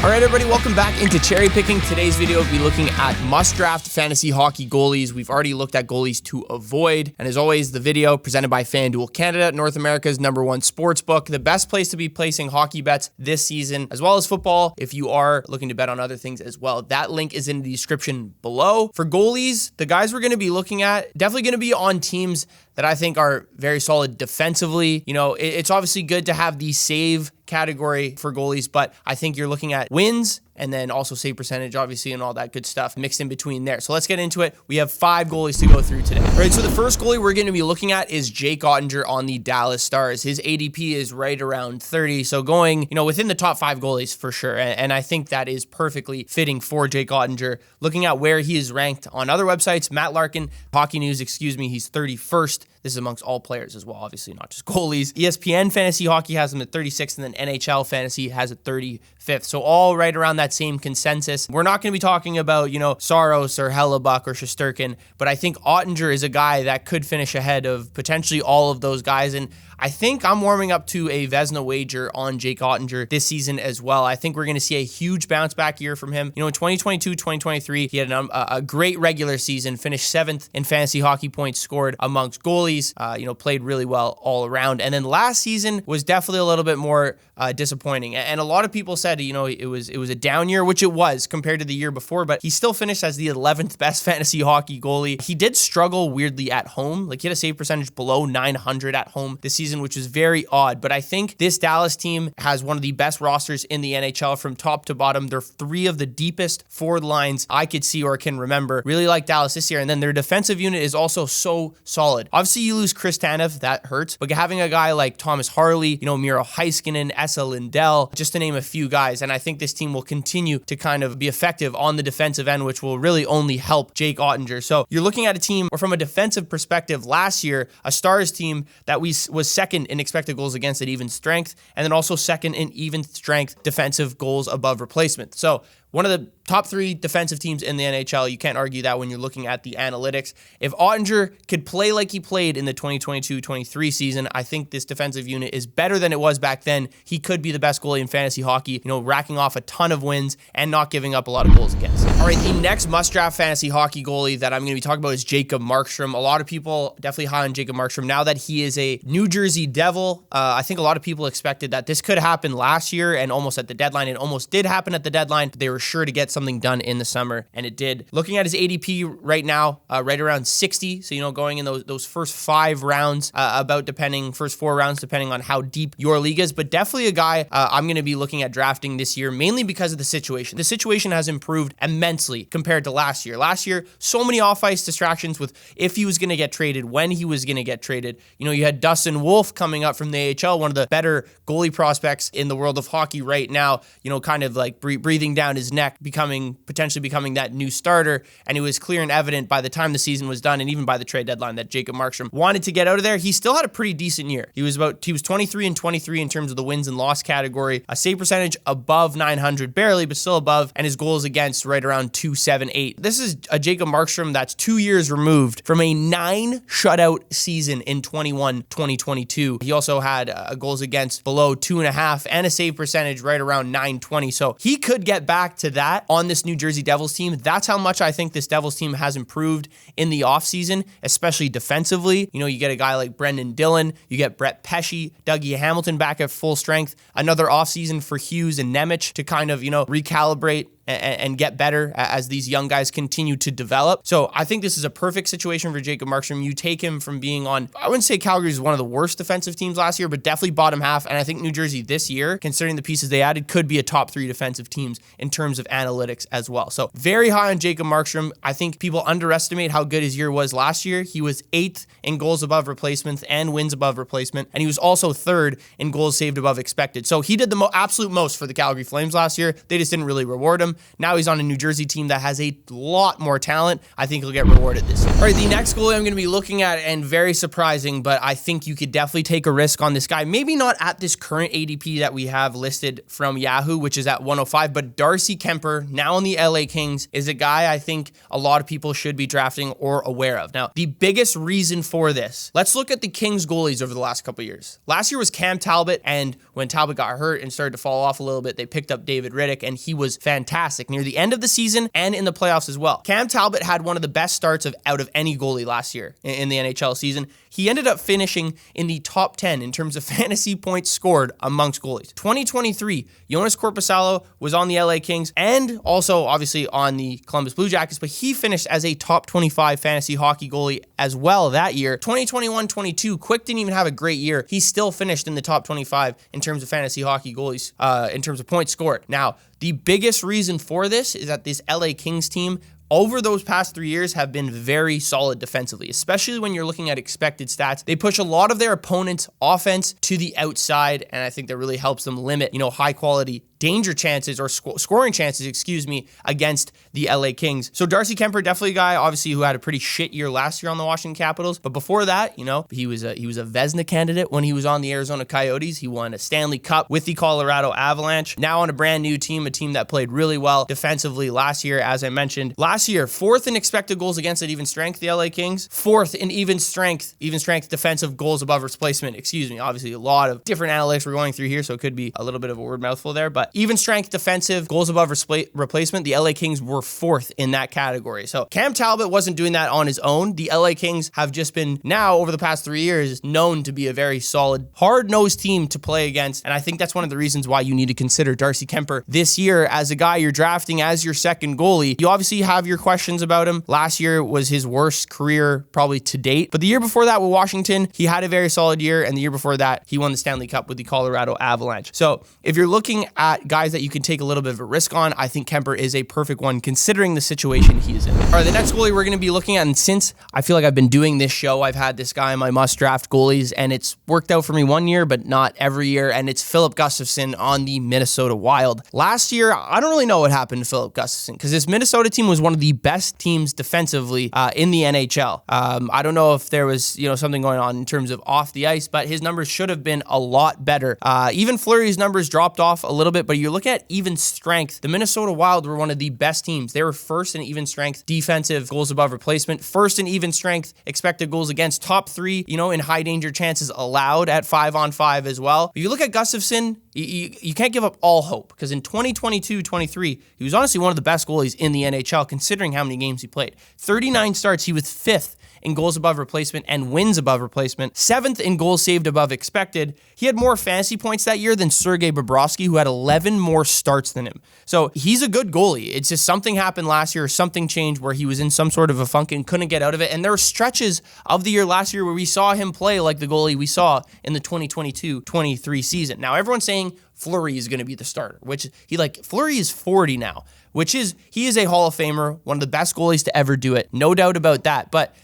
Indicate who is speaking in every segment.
Speaker 1: All right, everybody, welcome back into Cherry Picking. Today's video will be looking at must-draft fantasy hockey goalies. We've already looked at goalies to avoid. And as always, the video presented by FanDuel Canada, North America's #1 sports book, the best place to be placing hockey bets this season, as well as football, if you are looking to bet on other things as well. That link is in the description below. For goalies, the guys we're going to be looking at, definitely going to be on teams that I think are very solid defensively. You know, it's obviously good to have the save category for goalies, but I think you're looking at wins and then also save percentage, obviously, and all that good stuff mixed in between there. So let's get into it. We have 5 goalies to go through today. All right, so the first goalie we're going to be looking at is Jake Oettinger on the Dallas Stars. His ADP is right around 30, so going, within the top 5 goalies for sure. And I think that is perfectly fitting for Jake Oettinger. Looking at where he is ranked on other websites, Matt Larkin, Hockey News, he's 31st. This is amongst all players as well, obviously, not just goalies. ESPN Fantasy Hockey has him at 36th, and then NHL Fantasy has it 35th. So all right around that same consensus. We're not going to be talking about, Saros or Hellebuck or Shesterkin, but I think Oettinger is a guy that could finish ahead of potentially all of those guys. And I think I'm warming up to a Vezina wager on Jake Oettinger this season as well. I think we're going to see a huge bounce back year from him. In 2022, 2023, he had a great regular season, finished 7th in fantasy hockey points scored amongst goalies, played really well all around. And then last season was definitely a little bit more disappointing. And a lot of people said, it was a down year, which it was compared to the year before, but he still finished as the 11th best fantasy hockey goalie. He did struggle weirdly at home. Like, he had a save percentage below 900 at home this season, which is very odd. But I think this Dallas team has one of the best rosters in the NHL from top to bottom. They're 3 of the deepest forward lines I could see or can remember. Really like Dallas this year. And then their defensive unit is also so solid. Obviously, you lose Chris Tanev, that hurts. But having a guy like Thomas Harley, Miro Heiskanen, Esa Lindell, just to name a few guys. And I think this team will continue to kind of be effective on the defensive end, which will really only help Jake Oettinger. So you're looking at a team, or from a defensive perspective, last year, a Stars team that was second in expected goals against at even strength, and then also second in even strength defensive goals above replacement. So one of the top 3 defensive teams in the NHL. You can't argue that when you're looking at the analytics. If Oettinger could play like he played in the 2022-23 season, I think this defensive unit is better than it was back then. He could be the best goalie in fantasy hockey, racking off a ton of wins and not giving up a lot of goals against. All right, the next must-draft fantasy hockey goalie that I'm going to be talking about is Jacob Markstrom. A lot of people definitely high on Jacob Markstrom now that he is a New Jersey Devil. I think a lot of people expected that this could happen last year and almost at the deadline. It almost did happen at the deadline, but they were sure to get something done in the summer, and it did. Looking at his ADP right now, right around 60. So, going in those first 5 rounds, first 4 rounds, depending on how deep your league is, but definitely a guy I'm going to be looking at drafting this year, mainly because of the situation. The situation has improved immensely compared to last year. Last year, so many off-ice distractions with if he was going to get traded, when he was going to get traded. You had Dustin Wolf coming up from the AHL, one of the better goalie prospects in the world of hockey right now, kind of like breathing down his neck, potentially becoming that new starter, and it was clear and evident by the time the season was done and even by the trade deadline that Jacob Markstrom wanted to get out of there. He still had a pretty decent year. He was 23-23 in terms of the wins and loss category, a save percentage above 900, barely, but still above, and his goals against right around 278. This is a Jacob Markstrom that's 2 years removed from a 9 shutout season in 2022. He also had goals against below 2.5 and a save percentage right around 920. So he could get back to that on this New Jersey Devils team. That's how much I think this Devils team has improved in the offseason, especially defensively. You get a guy like Brendan Dillon, you get Brett Pesce, Dougie Hamilton back at full strength, another offseason for Hughes and Nemec to kind of, recalibrate and get better as these young guys continue to develop. So I think this is a perfect situation for Jacob Markstrom. You take him from being on, I wouldn't say Calgary is one of the worst defensive teams last year, but definitely bottom half. And I think New Jersey this year, considering the pieces they added, could be a top 3 defensive teams in terms of analytics as well. So very high on Jacob Markstrom. I think people underestimate how good his year was last year. He was 8th in goals above replacement and wins above replacement. And he was also 3rd in goals saved above expected. So he did the absolute most for the Calgary Flames last year. They just didn't really reward him. Now he's on a New Jersey team that has a lot more talent. I think he'll get rewarded this year. All right, the next goalie I'm going to be looking at, and very surprising, but I think you could definitely take a risk on this guy. Maybe not at this current ADP that we have listed from Yahoo, which is at 105, but Darcy Kuemper, now on the LA Kings, is a guy I think a lot of people should be drafting or aware of. Now, the biggest reason for this, let's look at the Kings goalies over the last couple of years. Last year was Cam Talbot, and when Talbot got hurt and started to fall off a little bit, they picked up David Rittich, and he was fantastic near the end of the season and in the playoffs as well. Cam Talbot had one of the best starts out of any goalie last year in the NHL season. He ended up finishing in the top 10 in terms of fantasy points scored amongst goalies. 2023, Joonas Korpisalo was on the LA Kings and also obviously on the Columbus Blue Jackets, but he finished as a top 25 fantasy hockey goalie as well that year. 2021-22, Quick didn't even have a great year. He still finished in the top 25 in terms of fantasy hockey goalies, in terms of points scored. Now, the biggest reason for this is that this LA Kings team over those past 3 years have been very solid defensively, especially when you're looking at expected stats. They push a lot of their opponent's offense to the outside, and I think that really helps them limit, high quality danger chances or scoring chances, against the LA Kings. So Darcy Kuemper, definitely a guy, obviously, who had a pretty shit year last year on the Washington Capitals. But before that, he was a Vezina candidate when he was on the Arizona Coyotes. He won a Stanley Cup with the Colorado Avalanche. Now on a brand new team, a team that played really well defensively last year, as I mentioned. Last year, 4th in expected goals against at even strength, the LA Kings. 4th in even strength defensive goals above replacement. Obviously, a lot of different analytics we're going through here, so it could be a little bit of a word mouthful there, but even strength defensive goals above replacement, the LA Kings were 4th in that category. So Cam Talbot wasn't doing that on his own. The LA Kings have just been now over the past 3 years known to be a very solid, hard-nosed team to play against. And I think that's one of the reasons why you need to consider Darcy Kuemper this year as a guy you're drafting as your second goalie. You obviously have your questions about him. Last year was his worst career probably to date. But the year before that with Washington, he had a very solid year. And the year before that, he won the Stanley Cup with the Colorado Avalanche. So if you're looking at guys that you can take a little bit of a risk on, I think Kuemper is a perfect one considering the situation he is in. All right, the next goalie we're going to be looking at, and since I feel like I've been doing this show, I've had this guy in my must draft goalies, and it's worked out for me one year, but not every year, and it's Filip Gustavsson on the Minnesota Wild. Last year, I don't really know what happened to Filip Gustavsson because this Minnesota team was one of the best teams defensively in the NHL. I don't know if there was something going on in terms of off the ice, but his numbers should have been a lot better. Even Fleury's numbers dropped off a little bit, but you're looking at even strength. The Minnesota Wild were one of the best teams. They were 1st in even strength defensive goals above replacement, 1st in even strength expected goals against, top 3, in high danger chances allowed at 5-on-5 as well. If you look at Gustavsson, you can't give up all hope because in 2022-23, he was honestly one of the best goalies in the NHL considering how many games he played. 39 starts, he was 5th in goals above replacement and wins above replacement, 7th in goals saved above expected. He had more fantasy points that year than Sergei Bobrovsky, who had 11 more starts than him. So he's a good goalie. It's just something happened last year, or something changed where he was in some sort of a funk and couldn't get out of it. And there were stretches of the year last year where we saw him play like the goalie we saw in the 2022-23 season. Now, everyone's saying Fleury is going to be the starter, which Fleury is 40 now, he is a Hall of Famer, one of the best goalies to ever do it. No doubt about that. But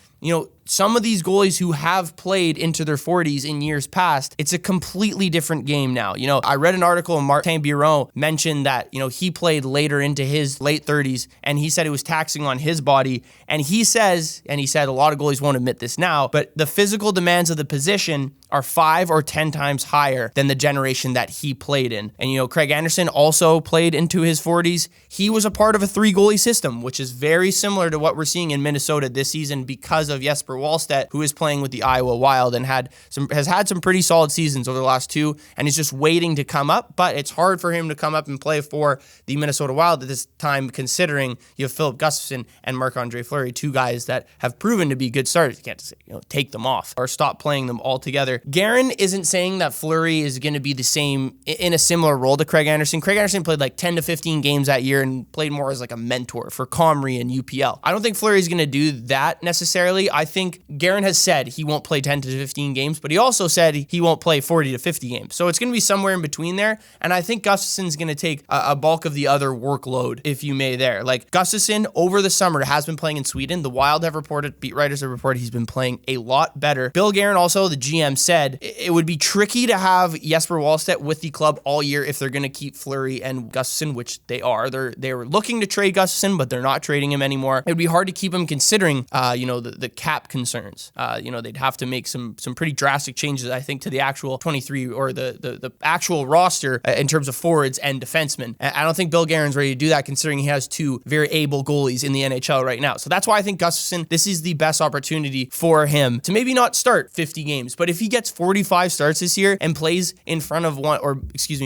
Speaker 1: some of these goalies who have played into their 40s in years past, it's a completely different game now. I read an article and Martin Biron mentioned that, he played later into his late 30s and he said it was taxing on his body. And he said a lot of goalies won't admit this now, but the physical demands of the position are 5 or 10 times higher than the generation that he played in. And, Craig Anderson also played into his 40s. He was a part of a 3-goalie system, which is very similar to what we're seeing in Minnesota this season because of Jesper Wallstedt, who is playing with the Iowa Wild and has had some pretty solid seasons over the last 2, and is just waiting to come up. But it's hard for him to come up and play for the Minnesota Wild at this time, considering you have Filip Gustavsson and Marc-Andre Fleury, 2 guys that have proven to be good starters. You can't just take them off or stop playing them altogether. Guerin isn't saying that Fleury is going to be the same in a similar role to Craig Anderson. Craig Anderson played 10 to 15 games that year and played more as a mentor for Comrie and UPL. I don't think Fleury is going to do that necessarily. I think think Guerin has said he won't play 10 to 15 games, but he also said he won't play 40 to 50 games. So it's going to be somewhere in between there. And I think Gustavsson's going to take a bulk of the other workload, if you may, there. Like, Gustavsson over the summer has been playing in Sweden. The Wild have reported, beat writers have reported he's been playing a lot better. Bill Guerin, also the GM, said it would be tricky to have Jesper Wallstedt with the club all year if they're going to keep Fleury and Gustavsson, which they are. They're looking to trade Gustavsson, but they're not trading him anymore. It would be hard to keep him considering, the cap concerns. They'd have to make some pretty drastic changes, I think, to the actual 23 or the actual roster in terms of forwards and defensemen. I don't think Bill Guerin's ready to do that, considering he has two very able goalies in the NHL right now. So that's why I think Gustavsson, this is the best opportunity for him to maybe not start 50 games, but if he gets 45 starts this year and plays in front of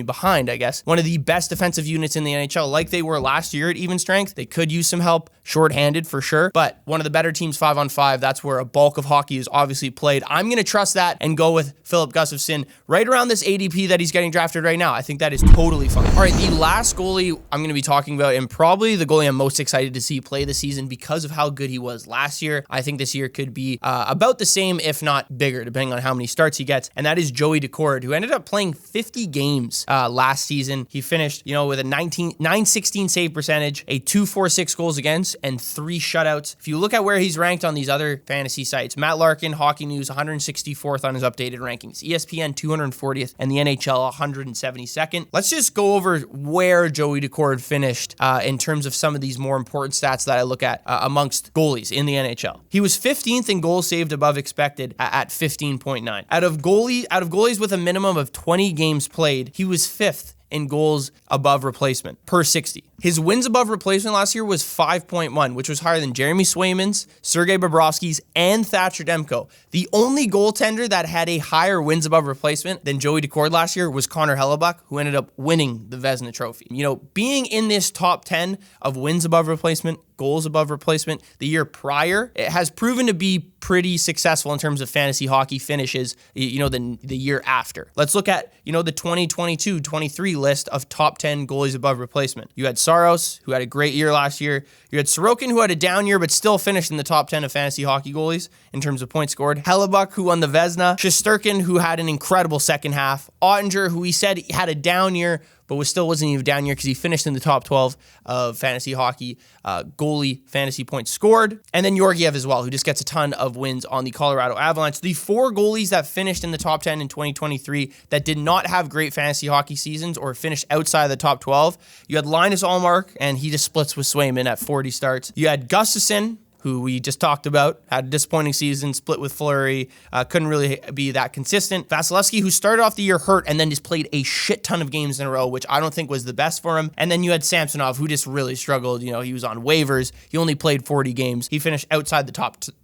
Speaker 1: behind, I guess, one of the best defensive units in the NHL, like they were last year at even strength, they could use some help shorthanded for sure, but one of the better teams 5-on-5, that's where a bulk of hockey is obviously played. I'm going to trust that and go with Filip Gustavsson right around this ADP that he's getting drafted right now. I think that is totally fine. All right, the last goalie I'm going to be talking about, and probably the goalie I'm most excited to see play this season because of how good he was last year. I think this year could be about the same, if not bigger, depending on how many starts he gets, and that is Joey Daccord, who ended up playing 50 games last season. He finished, with a 916 save percentage, a 246 goals against, and 3 shutouts. If you look at where he's ranked on these other fantasy sites, Matt Larkin, Hockey News, 164th on his updated rankings, ESPN 240th, and the NHL 172nd. Let's just go over where Joey Daccord finished in terms of some of these more important stats that I look at amongst goalies in the NHL. He was 15th in goals saved above expected at 15.9. Out of goalies with a minimum of 20 games played, he was 5th in goals above replacement per 60. His wins above replacement last year was 5.1, which was higher than Jeremy Swayman's, Sergei Bobrovsky's, and Thatcher Demko. The only goaltender that had a higher wins above replacement than Joey Daccord last year was Connor Hellebuyck, who ended up winning the Vezina Trophy. Being in this top 10 of wins above replacement, goals above replacement the year prior, it has proven to be pretty successful in terms of fantasy hockey finishes, the year after. Let's look at, the 2022-23 list of top 10 goalies above replacement. You had Saros, who had a great year last year. You had Sorokin, who had a down year, but still finished in the top 10 of fantasy hockey goalies in terms of points scored. Hellebuyck, who won the Vezina. Shesterkin, who had an incredible second half. Oettinger, who he said had a down year, but wasn't even down year because he finished in the top 12 of fantasy hockey goalie fantasy points scored. And then Georgiev as well, who just gets a ton of wins on the Colorado Avalanche. The 4 goalies that finished in the top 10 in 2023 that did not have great fantasy hockey seasons or finished outside of the top 12, you had Linus Ullmark, and he just splits with Swayman at 40 starts. You had Gustavsson, who we just talked about, had a disappointing season, split with Fleury, couldn't really be that consistent. Vasilevsky, who started off the year hurt and then just played a shit ton of games in a row, which I don't think was the best for him. And then you had Samsonov, who just really struggled. He was on waivers. He only played 40 games. He finished outside the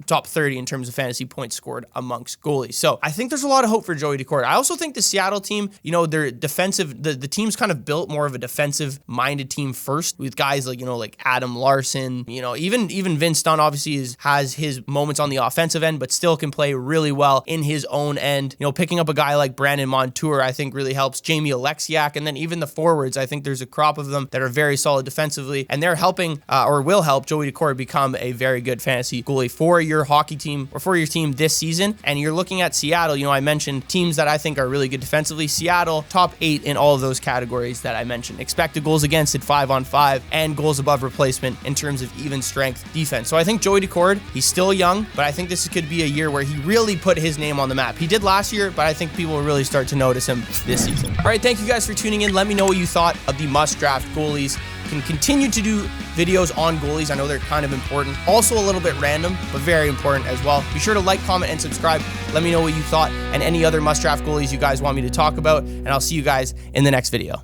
Speaker 1: top 30 in terms of fantasy points scored amongst goalies. So I think there's a lot of hope for Joey Daccord. I also think the Seattle team, their defensive, the team's kind of built more of a defensive-minded team first, with guys like Adam Larson, even Vince Dunn obviously has his moments on the offensive end, but still can play really well in his own end. Picking up a guy like Brandon Montour, I think really helps. Jamie Alexiak, and then even the forwards, I think there's a crop of them that are very solid defensively, and they're helping or will help Joey Daccord become a very good fantasy goalie for your hockey team or for your team this season. And you're looking at Seattle, I mentioned teams that I think are really good defensively. Seattle, top 8 in all of those categories that I mentioned. Expected goals against at 5-on-5 and goals above replacement in terms of even strength defense. So I think Joey Daccord, he's still young, but I think this could be a year where he really put his name on the map. He did last year, but I think people will really start to notice him this season. All right, thank you guys for tuning in. Let me know what you thought of the must-draft goalies. Can continue to do videos on goalies. I know they're kind of important. Also a little bit random, but very important as well. Be sure to like, comment, and subscribe. Let me know what you thought and any other must-draft goalies you guys want me to talk about, and I'll see you guys in the next video.